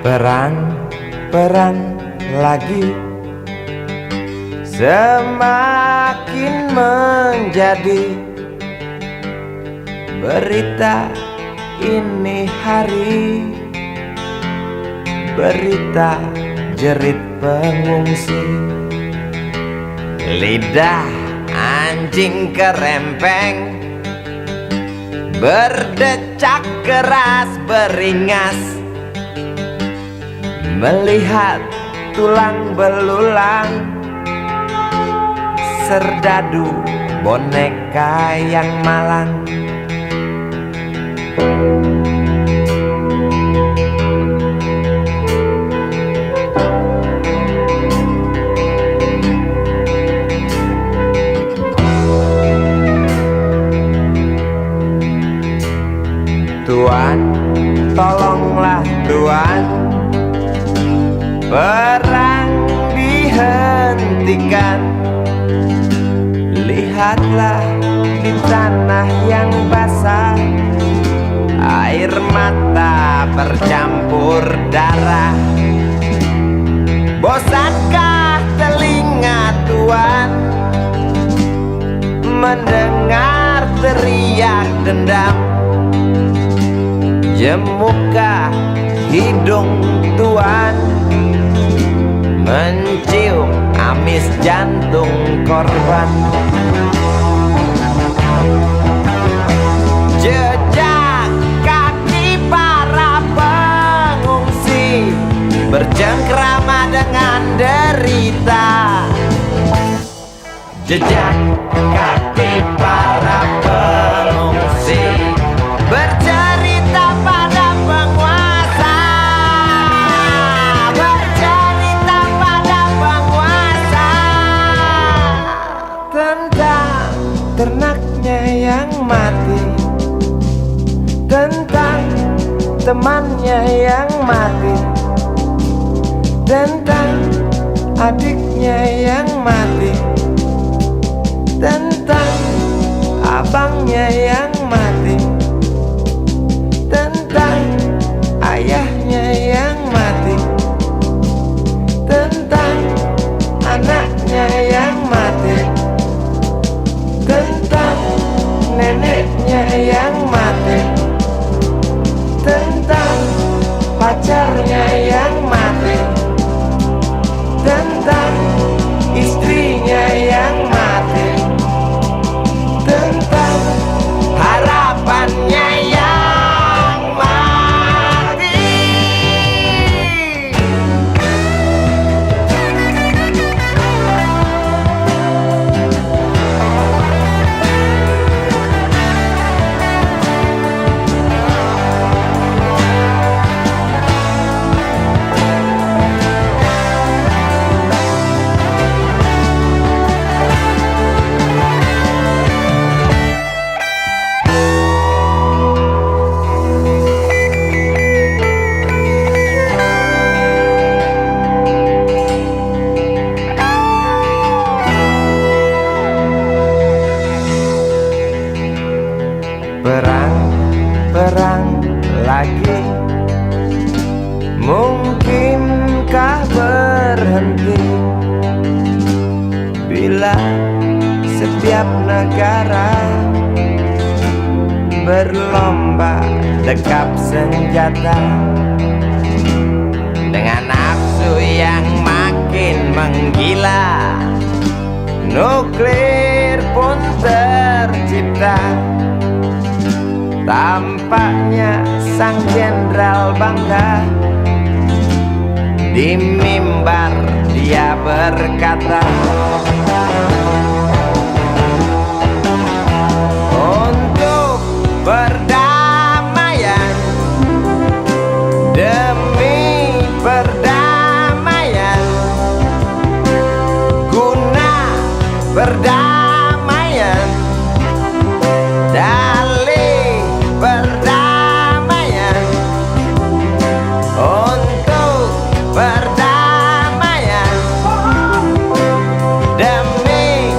Perang lagi semakin menjadi berita ini hari, berita jerit pengungsi. Lidah anjing kerempeng berdecak keras beringas, melihat tulang belulang serdadu boneka yang malang. Tuan, tolonglah Tuan, perang dihentikan. Lihatlah di tanah yang basah, air mata bercampur darah. Bosankah telinga Tuan mendengar teriak dendam? Jemukah hidung Tuan mencium amis jantung korban? Jejak kaki para pengungsi bercengkrama dengan derita. Jejak kaki para pengungsi bercerita pada penguasa, bercerita pada penguasa tentang ternaknya yang mati, tentang temannya yang mati, tentang adiknya yang mati, tentang abangnya yang mati, tentang ayahnya yang mati, tentang anaknya yang mati, tentang neneknya yang mati, tentang pacarnya yang mati, tentang istrinya yang mati, tentang harapannya yang mati. Perang lagi, mungkinkah berhenti bila setiap negara berlomba dekap senjata dengan nafsu yang makin menggila? Nuklir pun tercipta. Tampaknya sang jenderal bangga, di mimbar dia berkata, untuk perdamaian, demi perdamaian, guna perdamaian, dalih perdamaian, untuk perdamaian, demi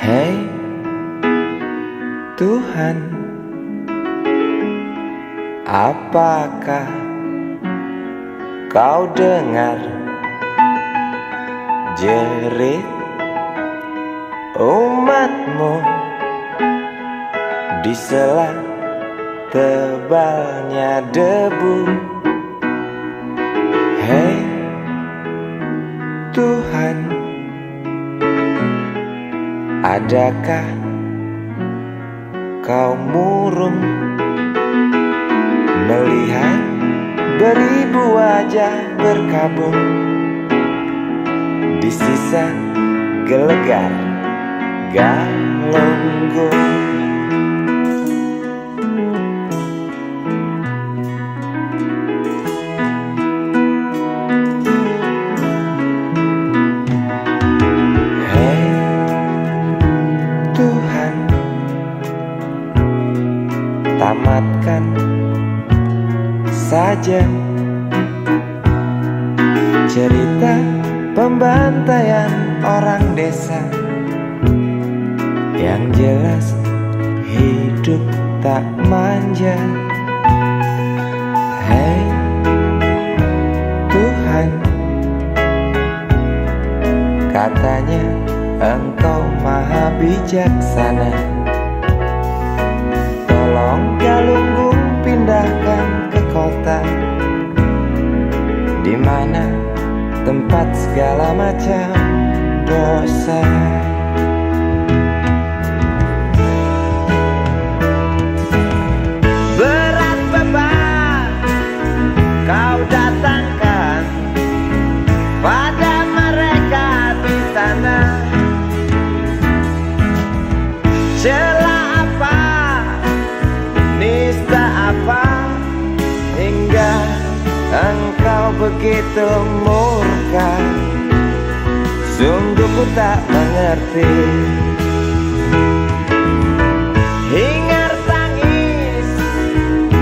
Hei Tuhan, apakah kau dengar jerit umatmu di sela tebalnya debu? Hei Tuhan, adakah kau murung melihat beribu wajah berkabung di sisa gelegar Galunggung? Tamatkan saja cerita pembantaian orang desa. Yang jelas hidup tak manja. Hei Tuhan, katanya Engkau maha bijaksana. Tolong Galunggung pindahkan ke kota, di mana tempat segala macam dosa. Berat beban kau datangkan pada mereka di sana. Celah apa, nista apa, hingga Engkau begitu murka? Sungguh ku tak mengerti. Hingar tangis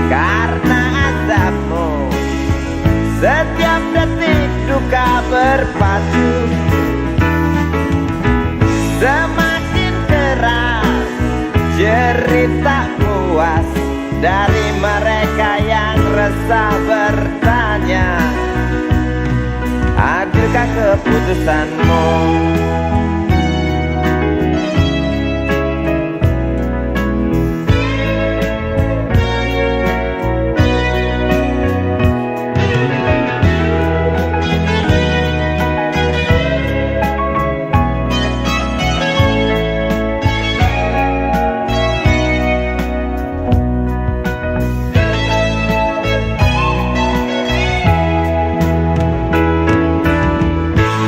karena azabmu, setiap detik duka berpacu. Semakin keras jerit tak puas dari mereka yang resah bertanya, adilkah keputusanmu?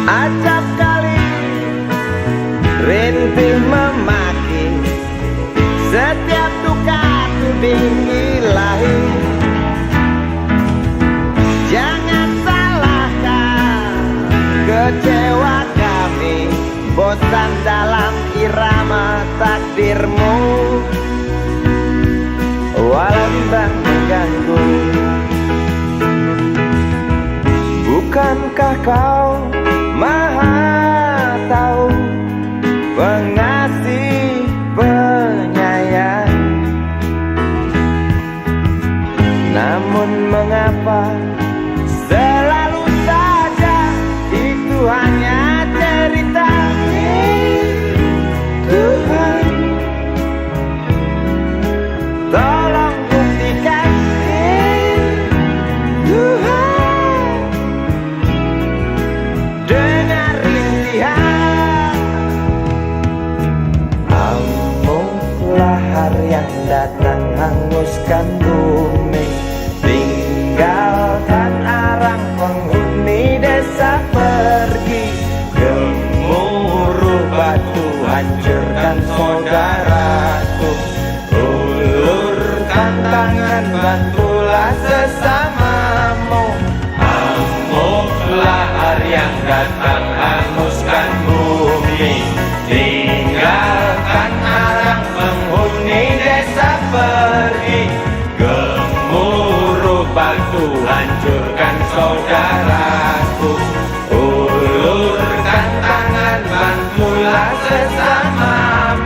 Acap kali rintih memaki, setiap duka tuding ilahi. Jangan salahkan kecewa kami, bosan dalam irama takdirmu. Walau bimbang mengganggu, bukankah kau Maha tahu, pengasih penyayang? Namun mengapa selalu saja itu hanya cerita? Tuhan, tolong buktikan. Tuhan, dengar rintihan. Amuklah hari yang datang hanguskan bumi, tinggalkan arang penghuni desa pergi. Gemuruh batu hancurkan saudaraku, ulurkan tangan bantulah sesamamu. Amuklah hari yang datang hanguskan bumi, tinggalkan arang penghuni desa pergi. Gemuruh batu hancurkan saudaraku, ulurkan tangan bantulah sesamamu.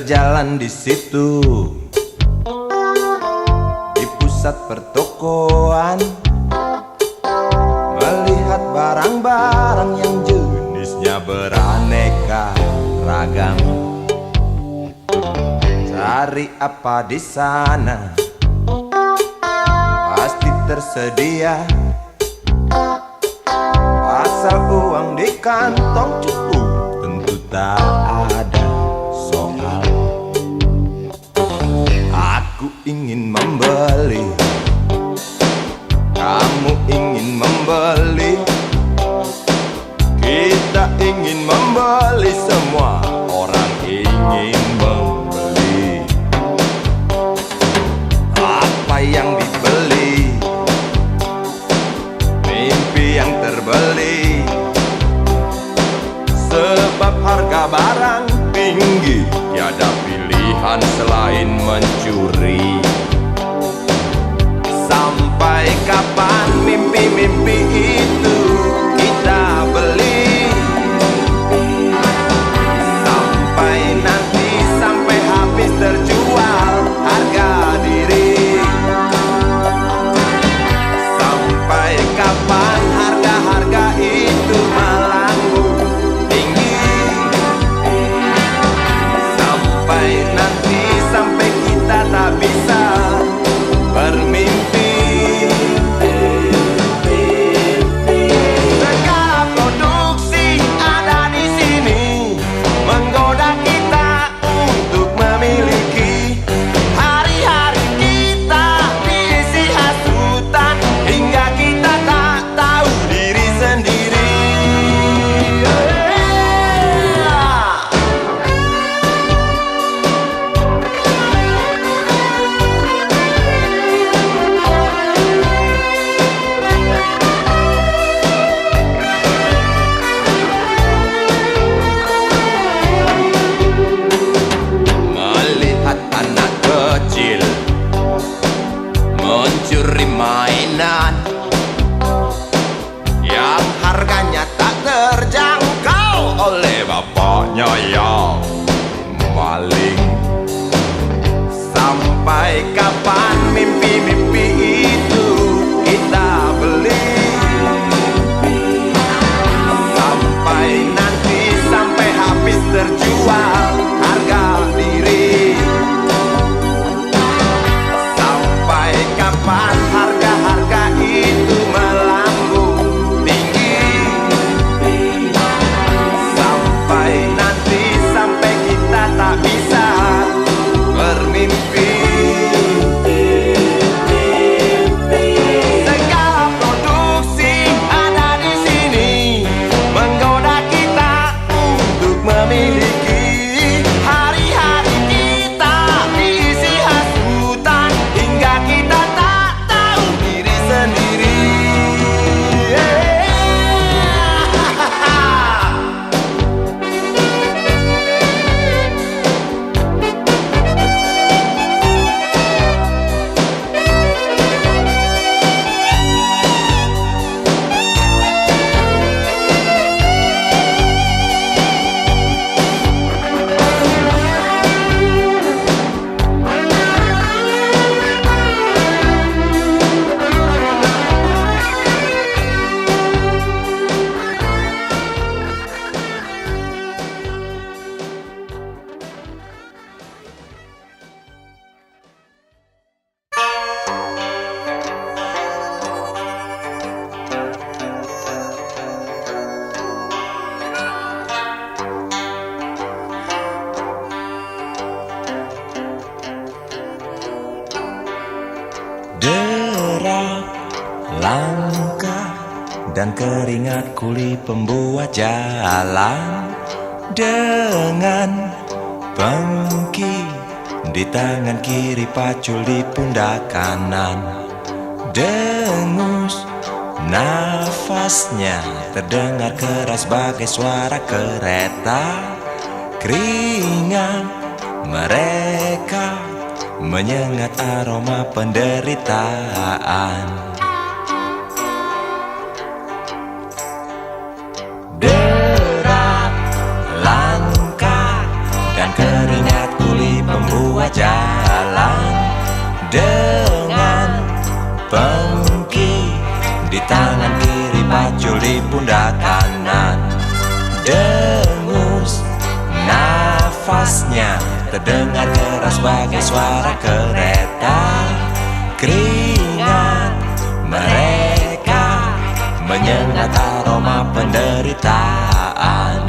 Berjalan di situ, di pusat pertokoan, melihat barang-barang yang jenisnya beraneka ragam. Cari apa di sana, pasti tersedia, asal uang di kantong cukup, tentu tak ada soal. Aku ingin membeli, kamu ingin membeli, kita ingin membeli, semua orang ingin membeli. Apa yang dibeli, mimpi yang terbeli, sebab harga barang tinggi, tiada pilihan selain mencuri. Sampai kapan mimpi-mimpi itu kita beli? Sampai nanti, sampai habis terjual harga diri. Sampai kapan harga-harga itu melambung tinggi? Sampai nanti, sampai kita tak bisa bermimpi. Segala produksi ada di sini, menggoda kita untuk memiliki. Hari-hari kita diisi hasutan, hingga kita tak tahu diri sendiri. Melihat anak kecil mencuri mainan yang harganya tak terjangkau oleh bapaknya yang maling. Sampai kapan mimpi-mimpi itu kita beli? Sampai nanti, sampai habis terjual harga diri. Sampai kapan harga-harga itu melambung tinggi? Sampai nanti, sampai kita tak bisa bermimpi. Segala produksi ada di sini, menggoda kita untuk memiliki. Hari-hari kita diisi hasutan, hingga kita tak tahu diri sendiri. Derap langkah dan keringat kuli pembuat jalan, dengan pengki di tangan kiri, pacul di pundak kanan. Dengus nafasnya terdengar keras bagai suara kereta. Keringat mereka menyengat aroma penderitaan. Derap langkah dan keringat kuli di pundak kanan. Dengus nafasnya terdengar keras bagai suara kereta. Keringat mereka menyengat aroma penderitaan.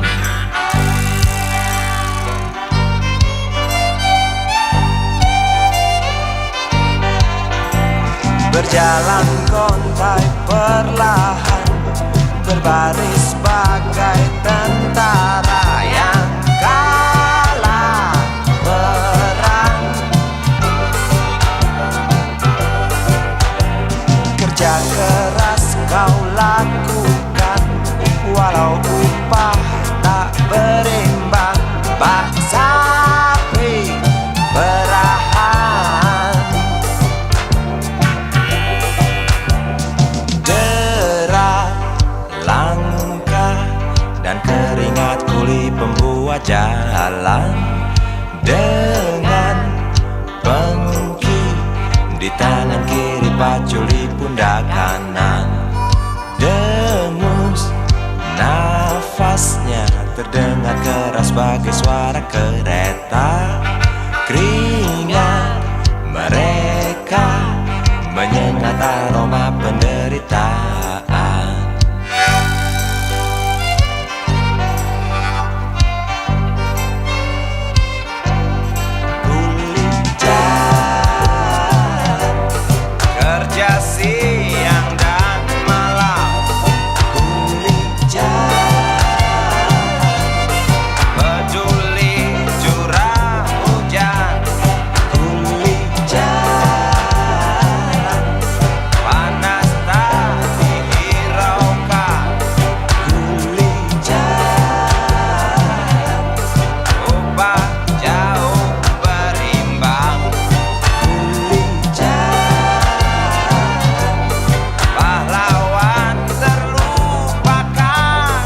Berjalan kontai perlahan, berbaris bagai tentara yang kalah perang. Kerja keras kau lakukan, walau upah tak berimbang. Bak sapi perahan, derak langkah dan keringat kuli pembuat jalan. Dengan pengki di tangan kiri, paculi pundak kanan. Dengus nafasnya terdengar keras bagai suara kereta. Keringat mereka menyengat aroma penderitaan. Kerja siang dan malam, peduli curah hujan, panas tak dihiraukan, upah jauh berimbang. Pahlawan terlupakan,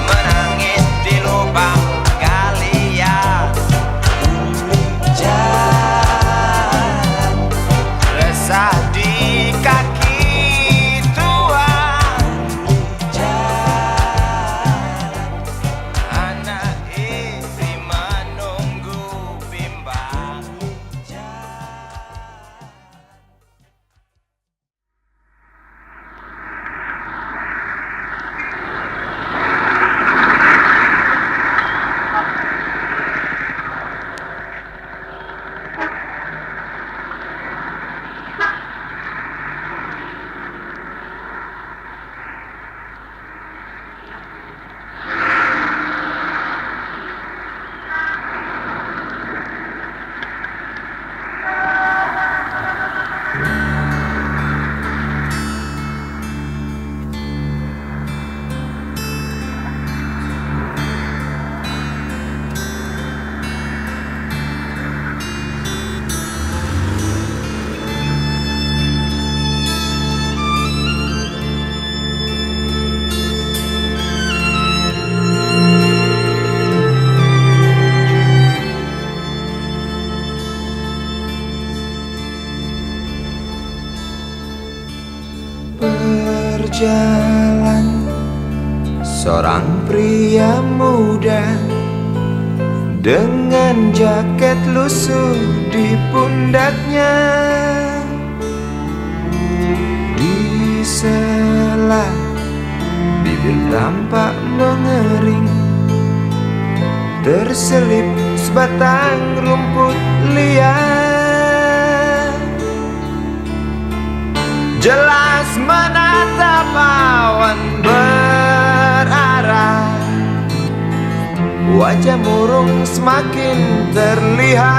menangis di lubang galian, resah di kaki tua, anak istri menunggu bimbang. Berjalan seorang pria muda dengan jaket lusuh di pundaknya. Di sela bibir tampak mengering, terselip sebatang rumput liar. Jelas menatap awan berarah, wajah murung semakin terlihat.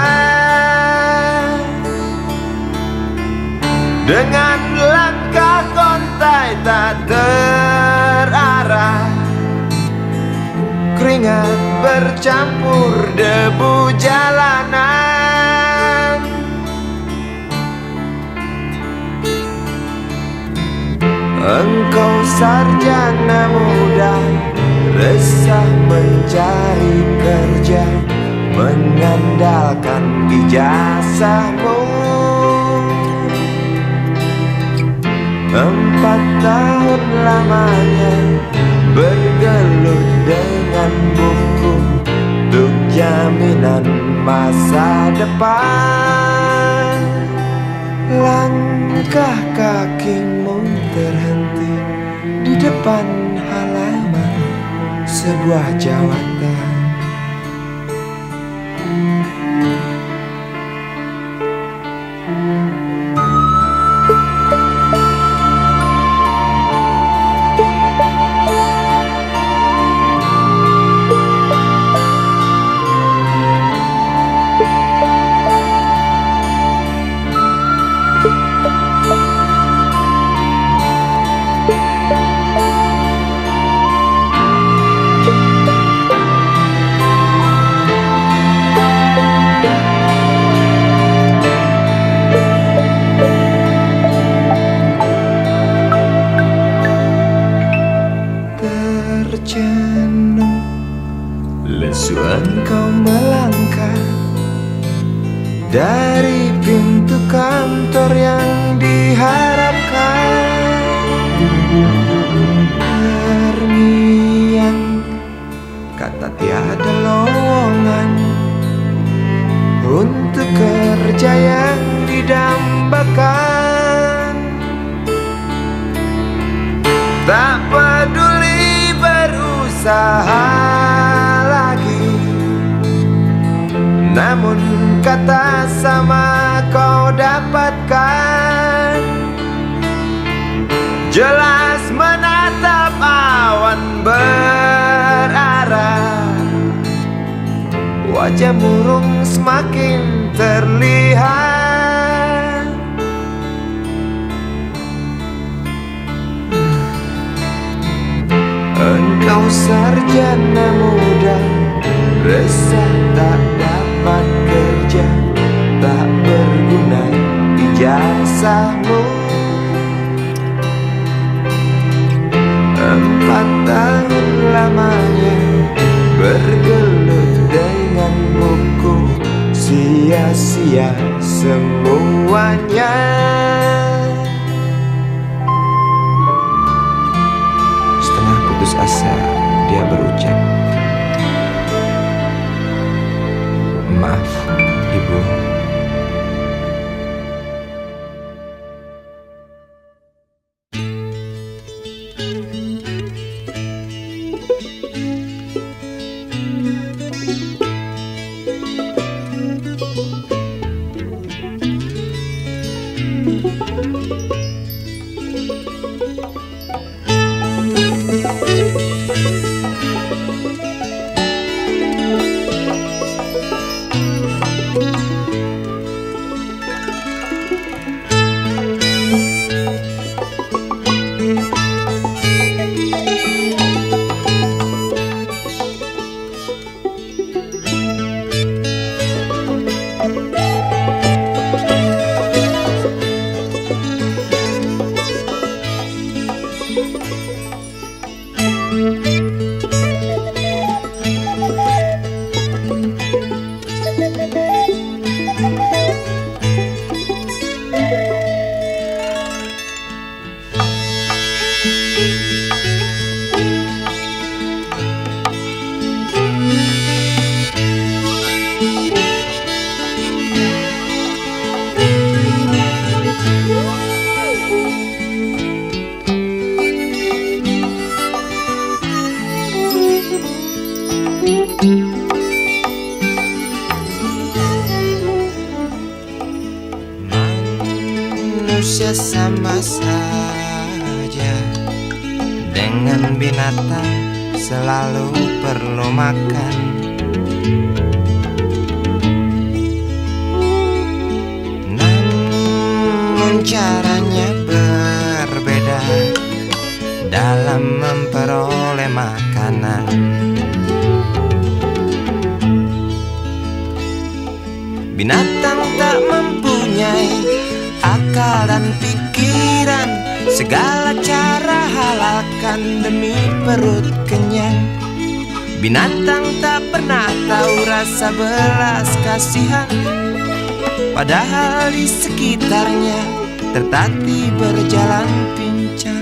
Dengan langkah kontai tak terarah, keringat bercampur debu jalanan. Engkau sarjana muda, resah mencari kerja, mengandalkan ijazahmu. 4 tahun lamanya bergelut dengan buku untuk jaminan masa depan. Langkah kakimu terhenti di depan halaman sebuah jawatan. Terjenuh, lesu engkau melangkah dari pintu kantor yang diharapkan. Terngiang kata tiada lowongan untuk kerja yang didambakan. Tak peduli berusaha lagi, namun kata sama kau dapatkan. Jelas menatap awan berarah, wajah murung semakin terlihat. Engkau sarjana muda, resah tak dapat kerja, tak berguna ijazahmu. 4 tahun lamanya bergelut dengan buku, sia-sia semuanya. Putus asa, dia berucap, "Maaf, Ibu." Manusia sama saja dengan binatang, selalu perlu makan. Namun caranya berbeda dalam memperoleh makanan. Binatang tak mempunyai akal dan pikiran, segala cara halalkan demi perut kenyang. Binatang tak pernah tahu rasa belas kasihan, padahal di sekitarnya tertatih berjalan pincang.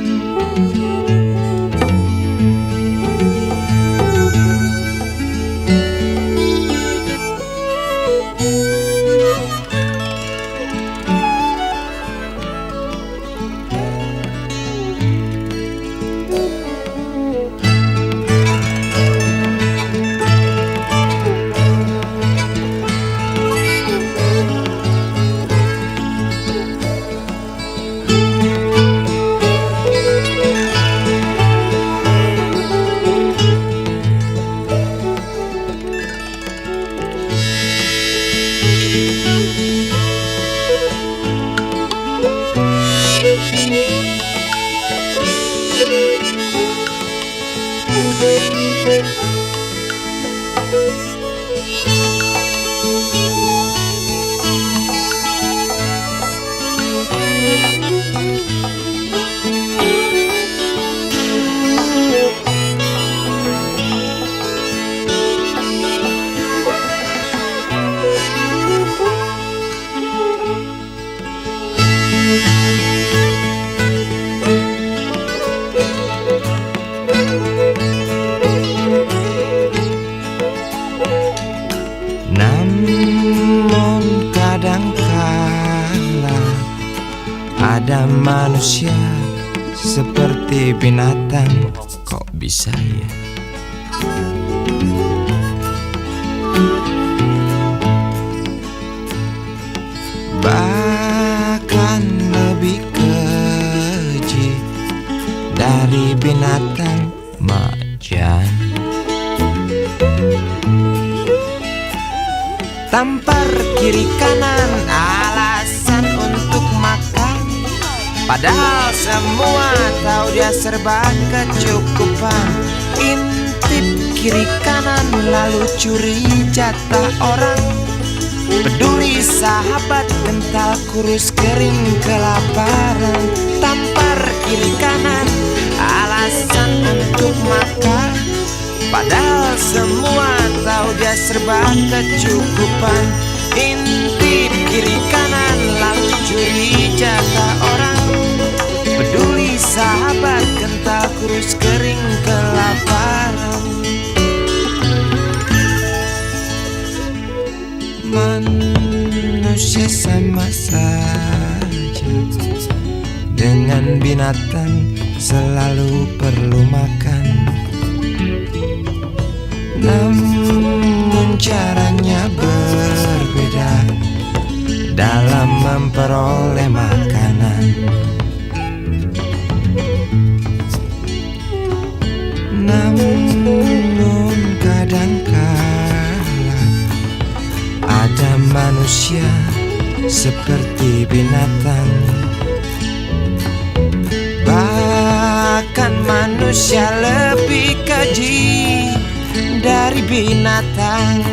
Namun kadangkala ada manusia seperti binatang. Kok bisa ya? Bahkan lebih keji dari binatang macan. Tampar kiri kanan alasan untuk makan, padahal semua tahu dia serba kecukupan. Intip kiri kanan lalu curi jatah orang. Peduli sahabat kental kurus kering kelaparan. Tampar kiri kanan alasan untuk makan, padahal semua tahu dia serba kecukupan. Intip kiri kanan lalu curi jatah orang. Peduli sahabat kental kurus kering kelaparan. Manusia sama saja dengan binatang, selalu perlu makan. Namun caranya berbeda dalam memperoleh makanan. Namun kadangkala ada manusia seperti binatang. Bahkan manusia lebih keji dari binatang.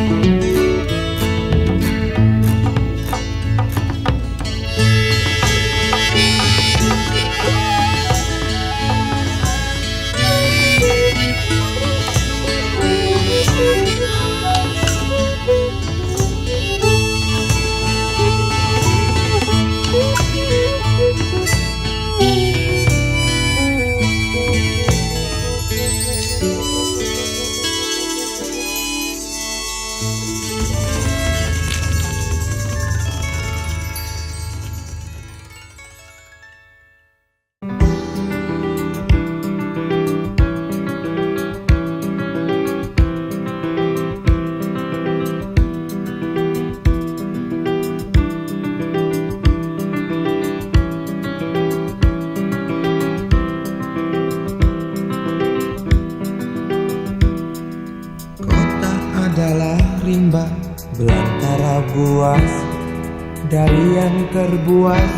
Adalah rimba belantara buas dari yang terbuas.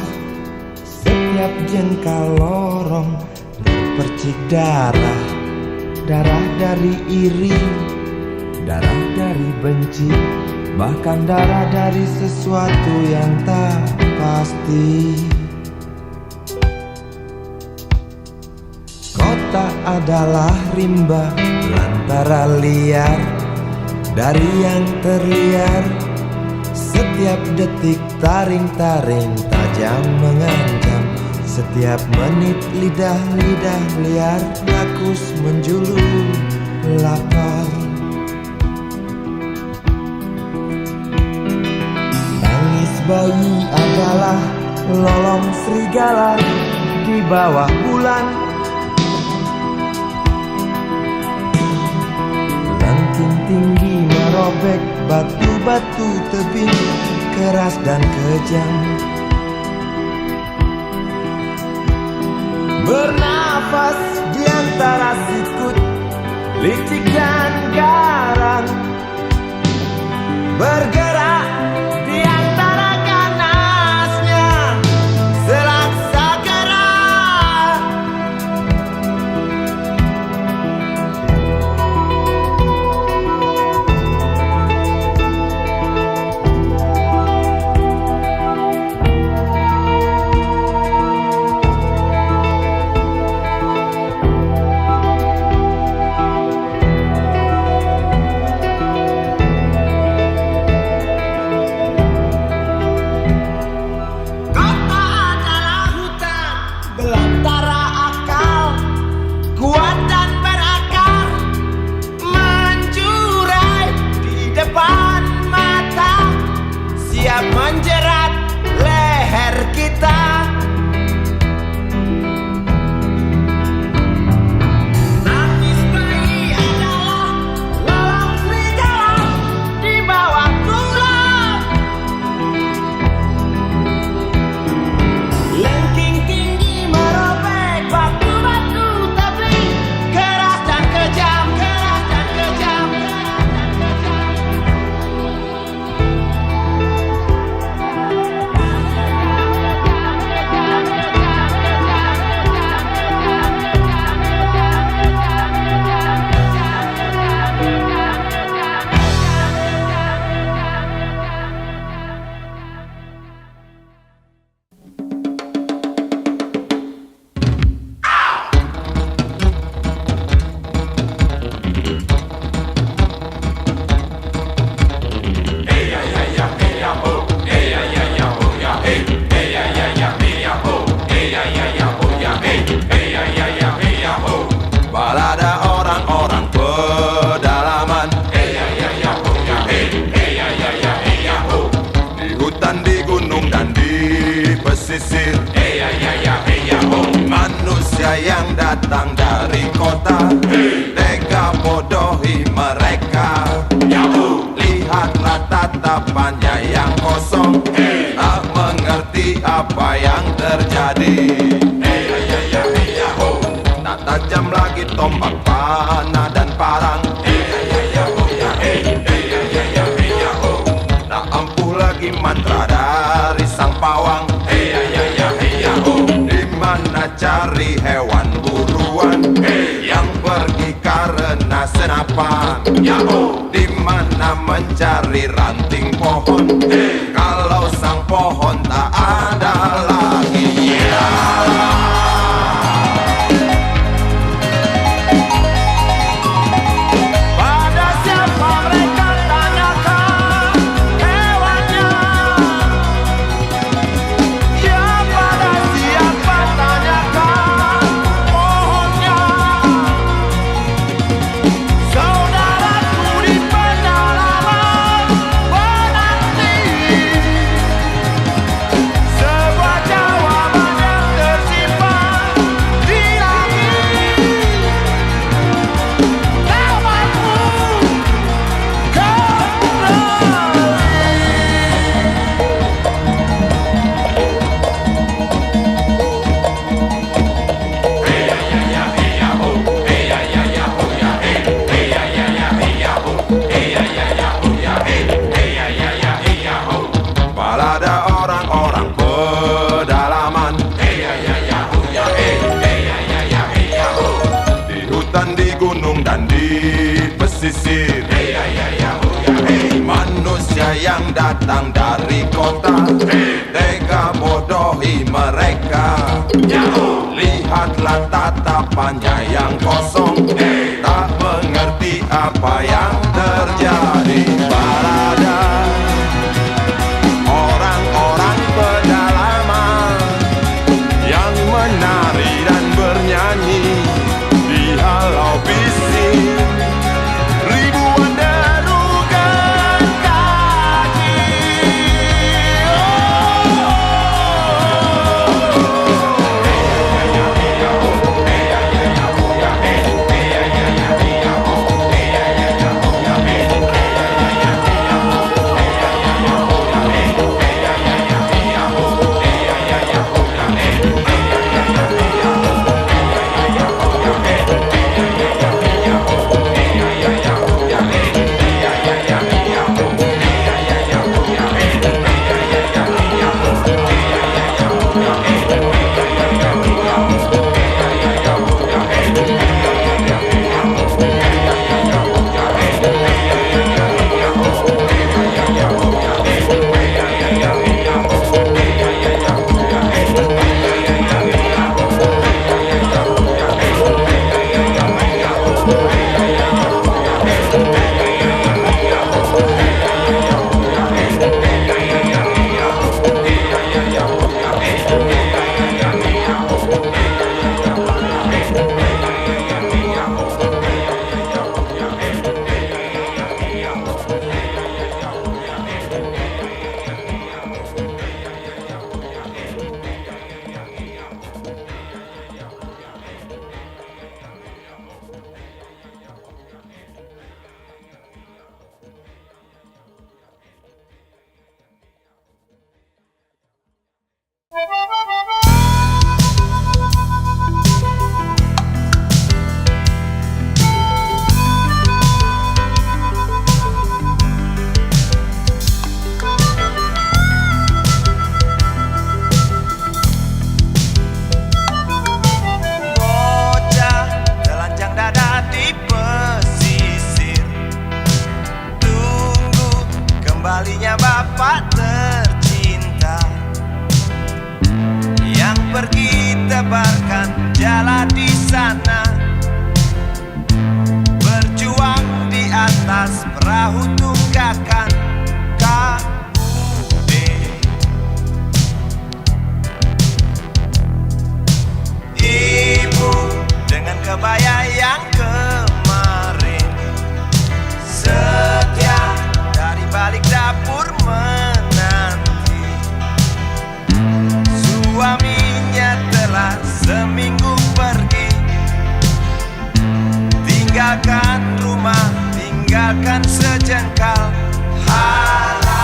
Setiap jengkal lorong percik darah, darah dari iri, darah dari benci, bahkan darah dari sesuatu yang tak pasti. Kota adalah rimba belantara liar dari yang terliar. Setiap detik taring-taring tajam mengancam. Setiap menit lidah-lidah liar rakus menjulur lapar. Tangis bayi adalah lolong serigala di bawah bulan. Ranting tinggi merobek batu-batu tebing keras dan kejam. Bernafas di antara sikut, licik dan garang. Bergerak di antara ganasnya selaksa gerak. Belantara akal, kuat dan berakar, menjurai di depan mata, siap menjerat leher kita. Tangis bayi adalah lolong serigala di bawah bulan. Lengking tinggi merobek batu-batu tebing keras dan kejam, keras dan kejam, keras dan Balada orang-orang pedalaman, di hutan, di gunung, dan di pesisir. Manusia yang datang dari kota, tega bodohi mereka. Lihatlah tatapannya yang kosong, tak mengerti apa yang terjadi. Tak tajam lagi tombak panah dan parang, tak ampuh lagi mantra dari sang pawang. Di mana cari hewan buruan yang pergi karena senapan? Di mana mencari ranting pohon kalau sang pohon tak ada lagi? Pada siapa mereka tanyakan hewannya? Ya pada siapa tanyakan pohonnya? Saudaraku di pedalaman menanti sebuah jawaban yang tersimpan di langit. Kawanku balada orang-orang pedalaman, di hutan, di gunung, dan di pesisir. Manusia yang datang dari kota, tega bodohi mereka. Lihatlah tatapannya yang kosong, tak mengerti apa yang terjadi. Balada bergejala di sana, berjuang di atas perahu tunggakan KUD. Ibu dengan kebaya yang kemarin setia dari balik dapur menanti. Suaminya telah seminggu pergi, tinggalkan rumah, tinggalkan sejengkal harapan.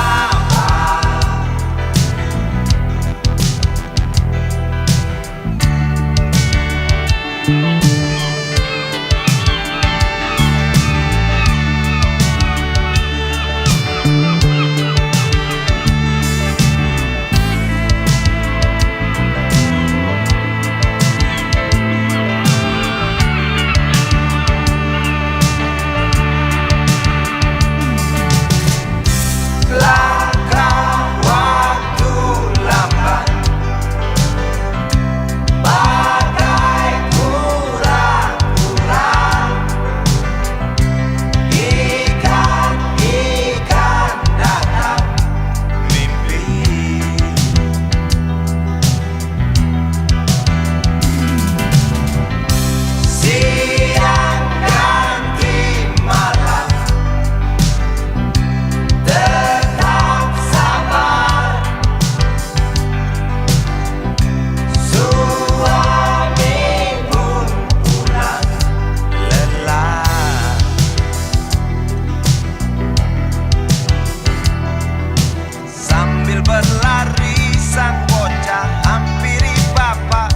Berlari sang bocah hampiri bapak,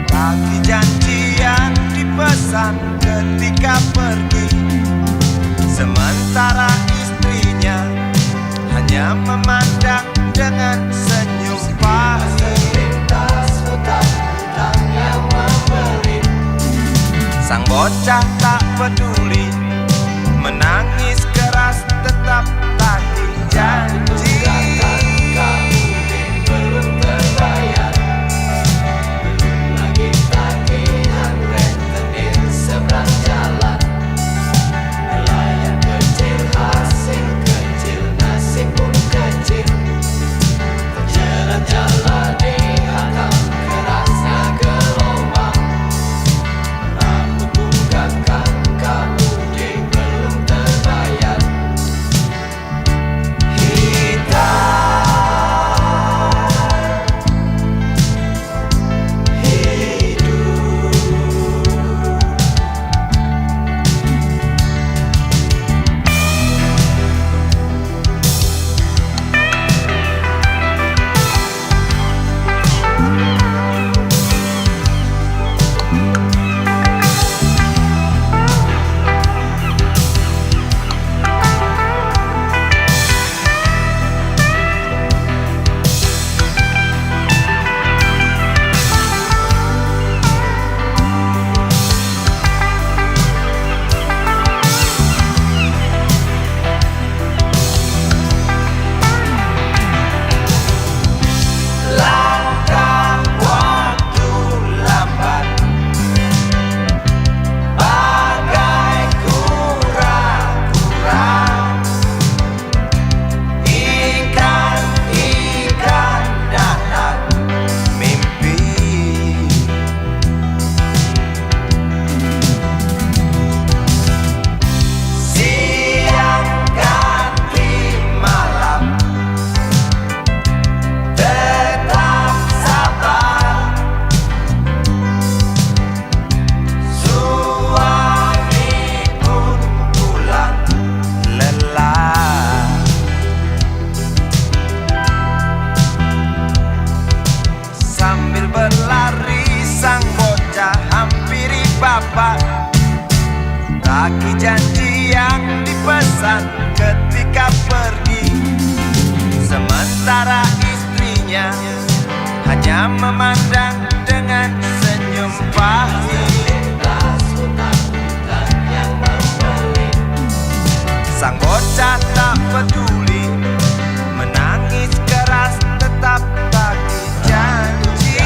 tagih janji yang dipesan ketika pergi. Sementara istrinya hanya memandang dengan senyum pahit. Sang bocah tak peduli, menangis keras tetap tagih janji. bapak, tagih janji yang dipesan ketika pergi. Sementara istrinya hanya memandang dengan senyum pahit. Sang bocah tak peduli, menangis keras tetap tagih janji.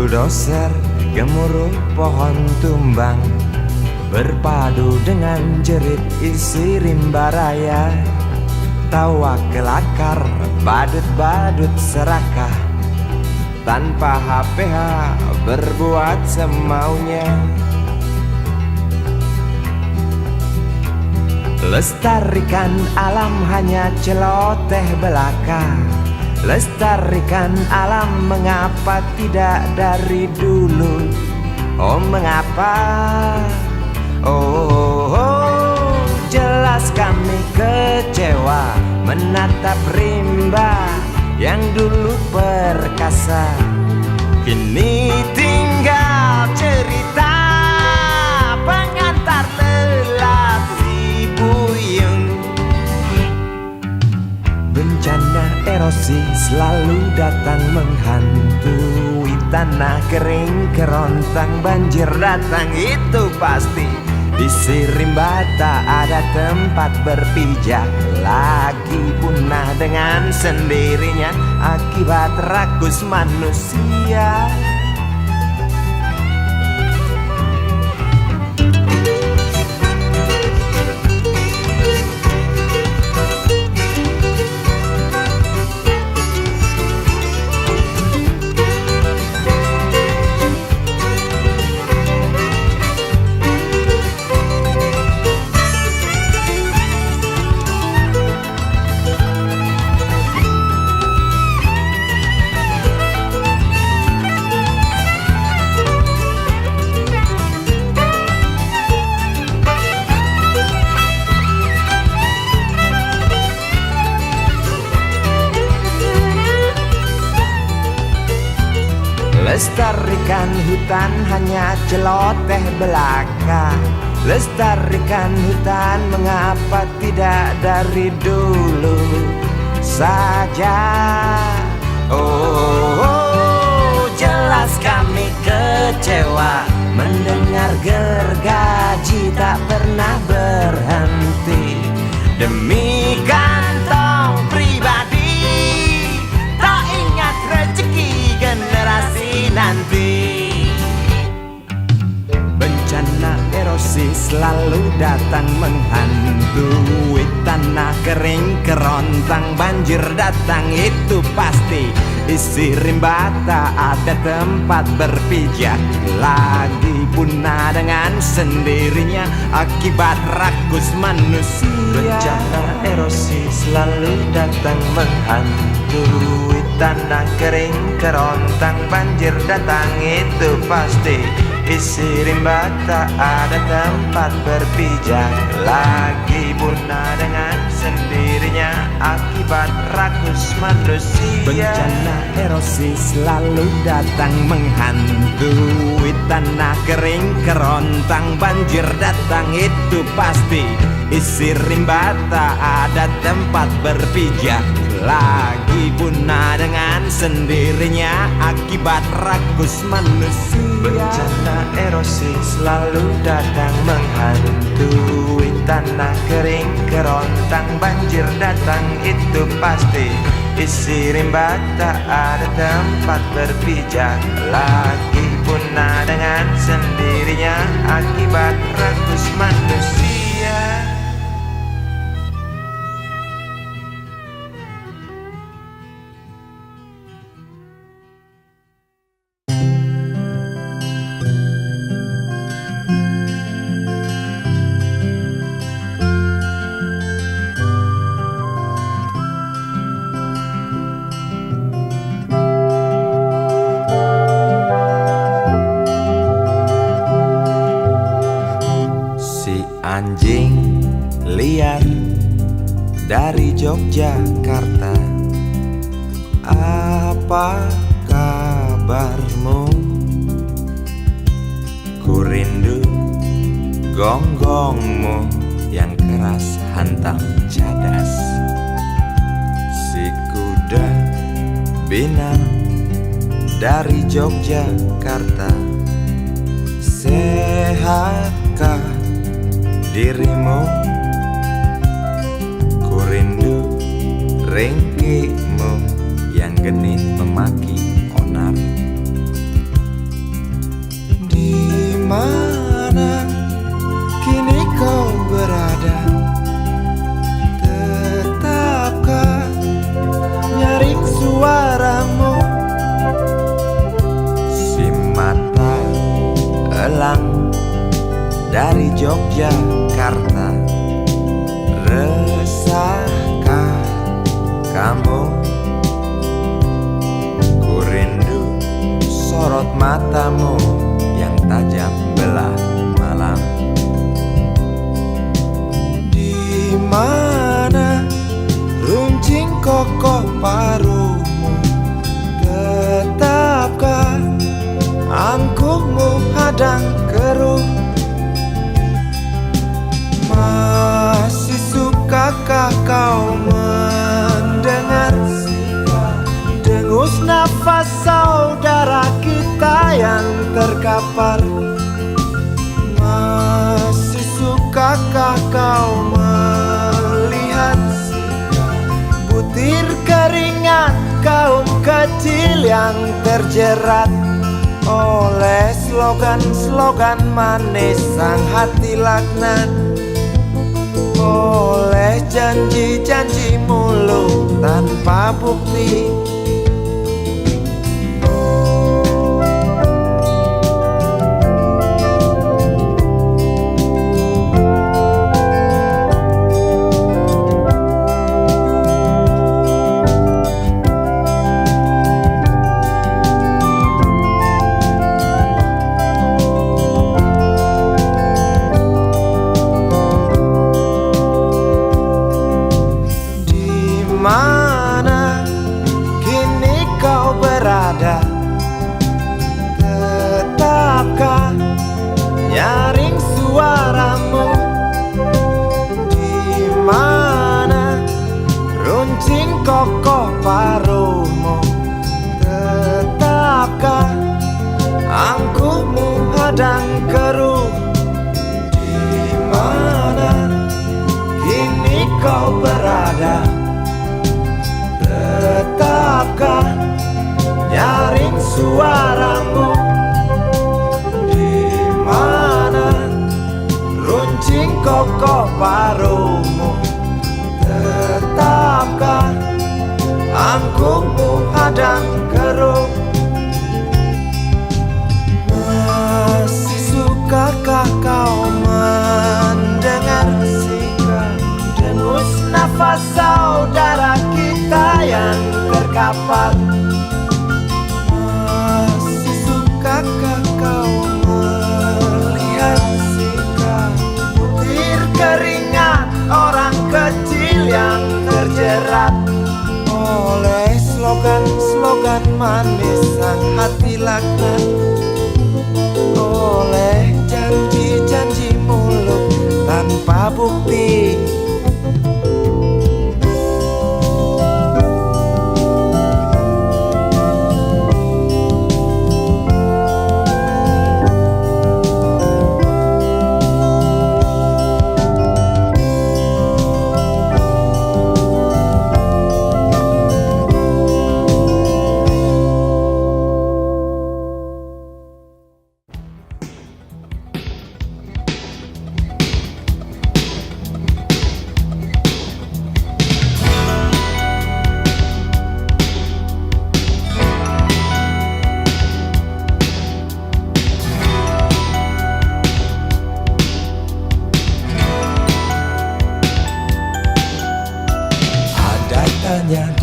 Bulldozer gemuruh pohon tumbang, berpadu dengan jerit isi rimba raya. Tawa kelakar, badut-badut serakah, tanpa HPH berbuat semaunya. Lestarikan alam hanya celoteh belaka. Lestarikan alam mengapa tidak dari dulu? Oh mengapa? Oh, jelas kami kecewa menatap rimba yang dulu perkasa, kini tinggal cerita pengantar telat si buyung. Bencana erosi selalu datang menghantui tanah kering kerontang, banjir datang itu pasti. Isi rimba tak ada tempat berpijak, lagi punah dengan sendirinya akibat rakus manusia. Lestarikan hutan hanya celoteh belaka. Lestarikan hutan mengapa tidak dari dulu saja? Oh, jelas kami kecewa mendengar gergaji tak pernah berhenti. Demi kantong pribadi, tak ingat rezeki generasi nanti. Bencana erosi selalu datang menghantui tanah kering kerontang, banjir datang itu pasti. Isi rimba tak ada tempat berpijak, lagi punah dengan sendirinya akibat rakus manusia. Bencana erosi selalu datang menghantui tanah kering kerontang, banjir datang itu pasti. Isi rimba tak ada tempat berpijak, lagi punah dengan sendirinya akibat rakus manusia. Bencana erosi selalu datang menghantui tanah kering kerontang, banjir datang itu pasti. Isi rimba tak ada tempat berpijak, lagi punah dengan sendirinya akibat rakus manusia. Bencana erosi selalu datang menghantui tanah kering kerontang, banjir datang itu pasti. Isi rimba tak ada tempat berpijak, lagi punah dengan sendirinya akibat rakus manusia. Anjing liar dari Yogyakarta, apa kabarmu? Ku rindu gonggongmu yang keras hantam cadas. Si kuda binang dari Yogyakarta, sehatkah dirimu? Ku rindu ringkimu yang genit memaki onar. terkapar. Masih sukakah kau melihat butir keringat kaum kecil yang terjerat oleh slogan-slogan manis sang hati laknat, oleh janji-janji mulut tanpa bukti. Mana kini kau berada? Tetapkah nyaring suaramu? Di mana runcing kokoh paruhmu? Tetapkah angkuhmu hadang keruh? Di mana kini kau berada? Tetapkah nyaring suaramu? Di mana runcing kokoh paruhmu? Tetapkah angkuhmu hadang keruh? Masih sukakah kau mendengar sikap dengus nafas saudara kita yang terkapar? Masih sukakah kau melihat sikap butir keringat orang kecil yang terjerat oleh slogan-slogan manis sang hati laknat, oleh janji-janji mulut tanpa bukti.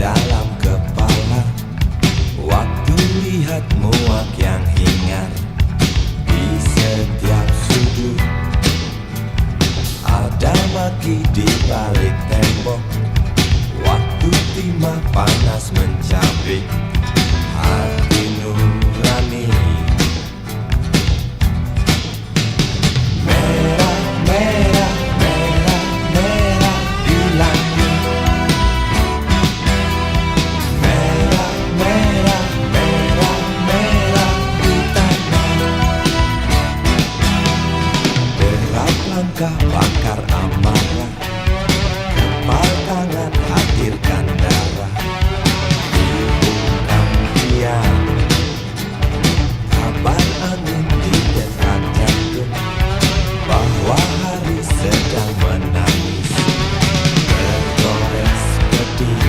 Dalam kepala waktu lihat muak yang hingar di setiap sudut, ada maki di balik tembok. Waktu timah panas mencabik hati nurani. Merah, merah, merah, merah di langit. Bakar amarah, kepal tangan hadirkan darah. Hubungkan diam, kabar angin di dekat jantung, bahwa hari sedang menangis, tergores pedih.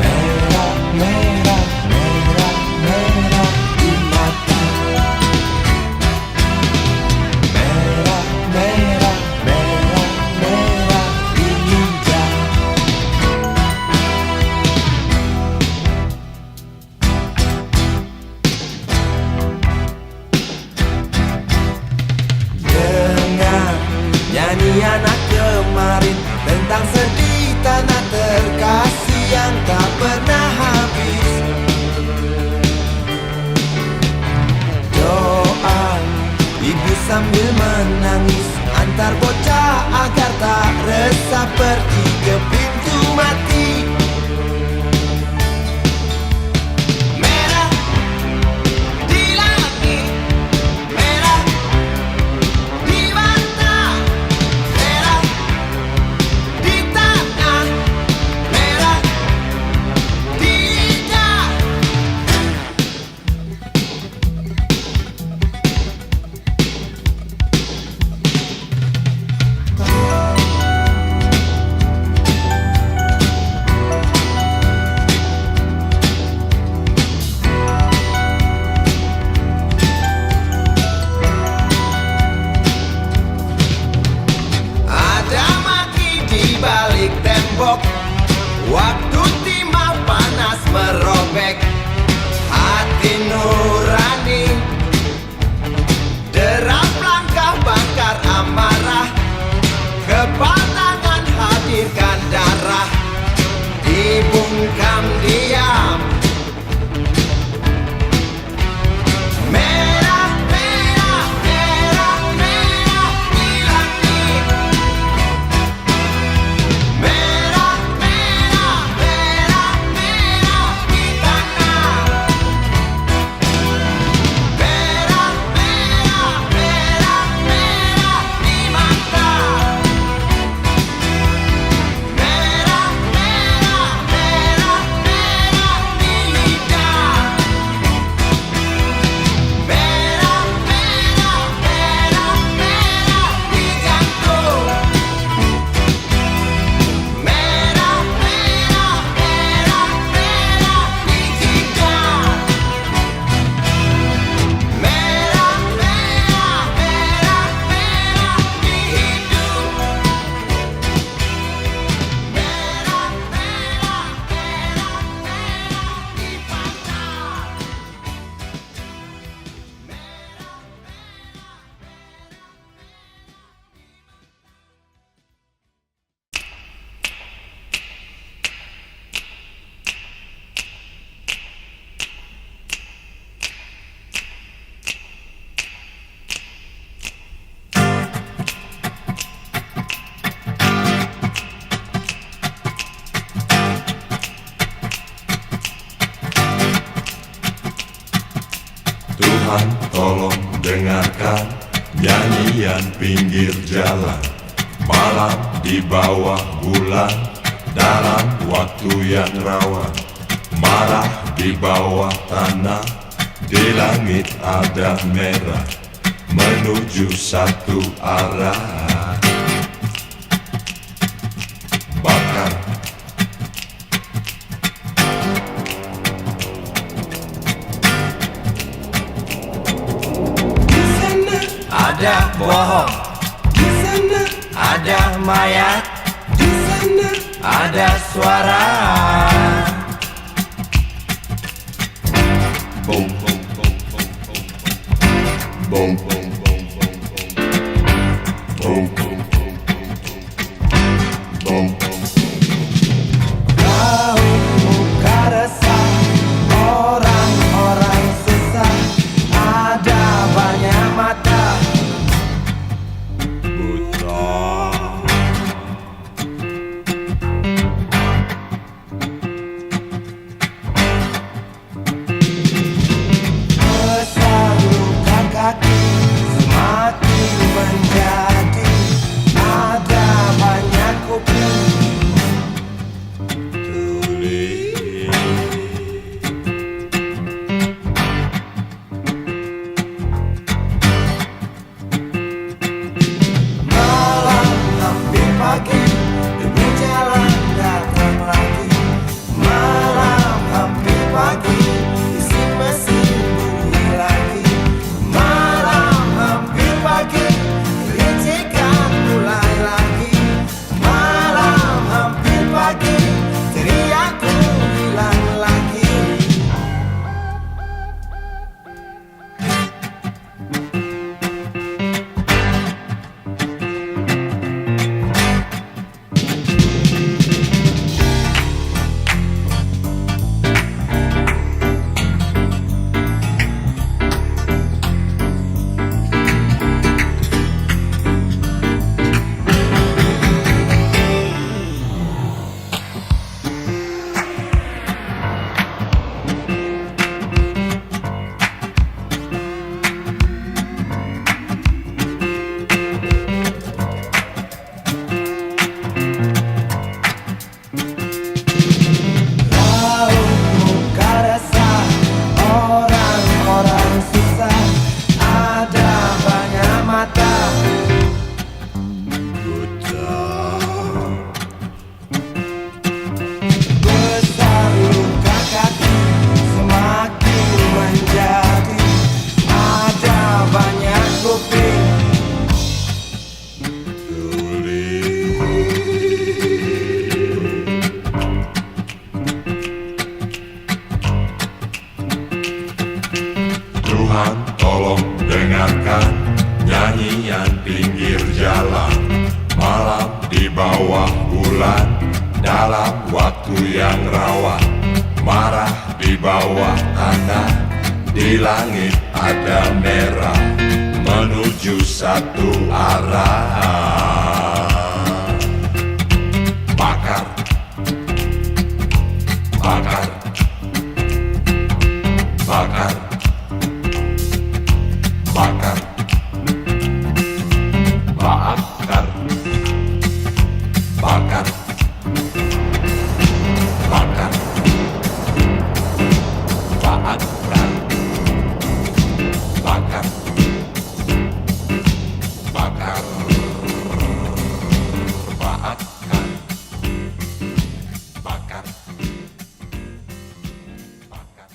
Merah, merah, merah, merah di mata. Anak kemarin tentang sedih tanah terkasih yang tak pernah habis. Doa ibu sambil menangis antar bocah agar tak resah pergi ke pintu mati. Merah, dengarkan nyanyian pinggir jalan, malam di bawah bulan, dalam waktu yang rawan. Marah di bawah tanah, di langit ada merah, menuju satu arah. Bakar. Di sana Ada bohong, di sana ada mayat, di sana ada suara. Boom, boom, boom, boom, boom, boom, boom, boom, boom, boom, boom, boom, boom. Kau muka resah, orang-orang susah, ada banyak mata Buta. besar luka kaki, semakin menjadi, ada banyak kuping Tuli. malam hampir pagi, demi jalan datang lagi. Malam hampir pagi, isi mesin bunyi lagi. Malam hampir pagi, ricikan mulai lagi. Malam hampir pagi, teriakku hilang lagi. Kau muka resah, orang-orang susah, ada banyak mata besar luka kaki, semakin menjadi, ada banyak kuping Tuhan tolong dengarkan nyanyian pinggir jalan, malam di bawah bulan, dalam waktu yang rawan. Marah di bawah tanah, di langit ada merah, menuju satu arah. Bakar. Bakar. Bakar. Bakar. Bakar. Bakar. Bakar. Bakar. Bakar. Bakar. Bakar. Bakar. Bakar.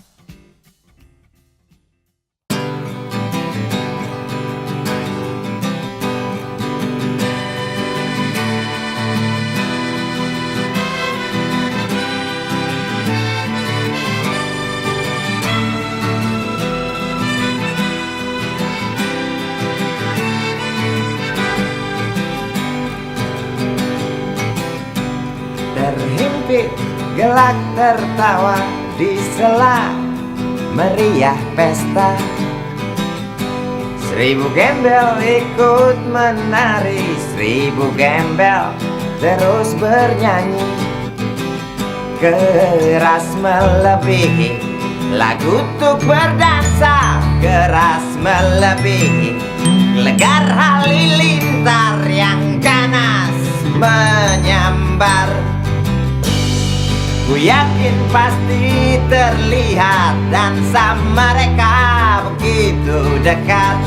terhimpit, gelak tertawa di sela meriah pesta. 1000 gembel ikut menari, 1000 gembel terus bernyanyi. Keras melebihi lagu untuk berdansa, keras melebihi Legar halilintar yang ganas menyambar. Ku yakin pasti terlihat dansa mereka begitu dekat.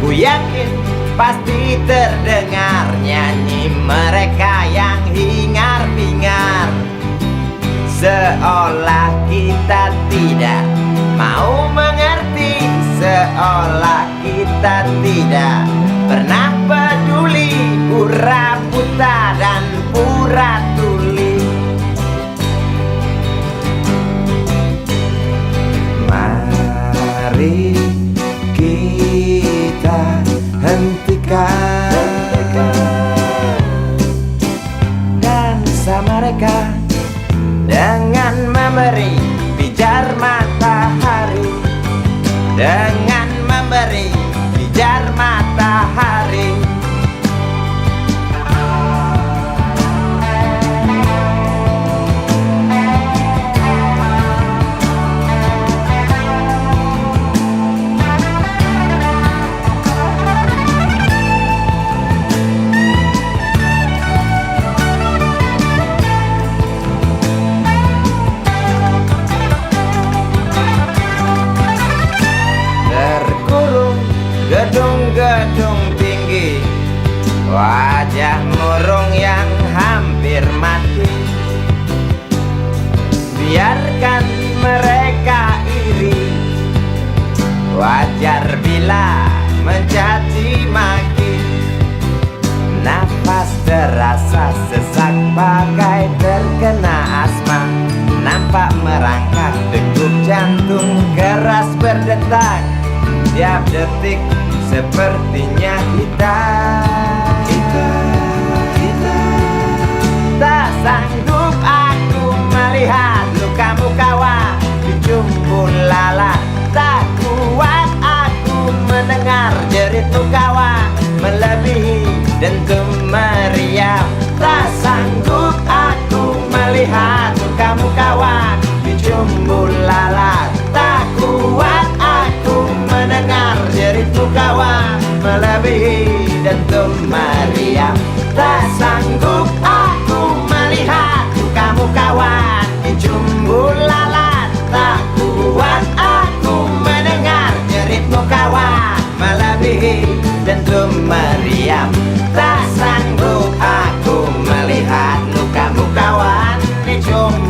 Ku yakin pasti terdengar nyanyi mereka yang hingar-bingar. Seolah kita tidak mau mengerti, seolah kita tidak pernah peduli pura buta dan pura tuli. Mari kita hentikan dansa mereka dengan memberi pijar matahari, dengan memberi pijar matahari. Gedung-gedung tinggi, wajah murung yang hampir mati. Biarkan mereka iri, wajar bila mencaci maki. Nafas terasa sesak bagai terkena asma. Nampak merangkak degup jantung keras berdetak. Tiap detik sepertinya kita tak sanggup aku melihat lukamu kawan di jumpul lalat. Tak kuat aku mendengar jeritmu kawan melebihi dentum meriam. Tak sanggup aku melihat lukamu kawan di jumpul lalat. Tak kuat aku mendengar jeritmu kawan melebihi dentum meriam. Tak sanggup aku melihat lukamu kawan di jumbul lalat. Tak kuat aku mendengar jeritmu kawan melebihi dentum meriam. Tak sanggup aku melihat lukamu kawan di jumbul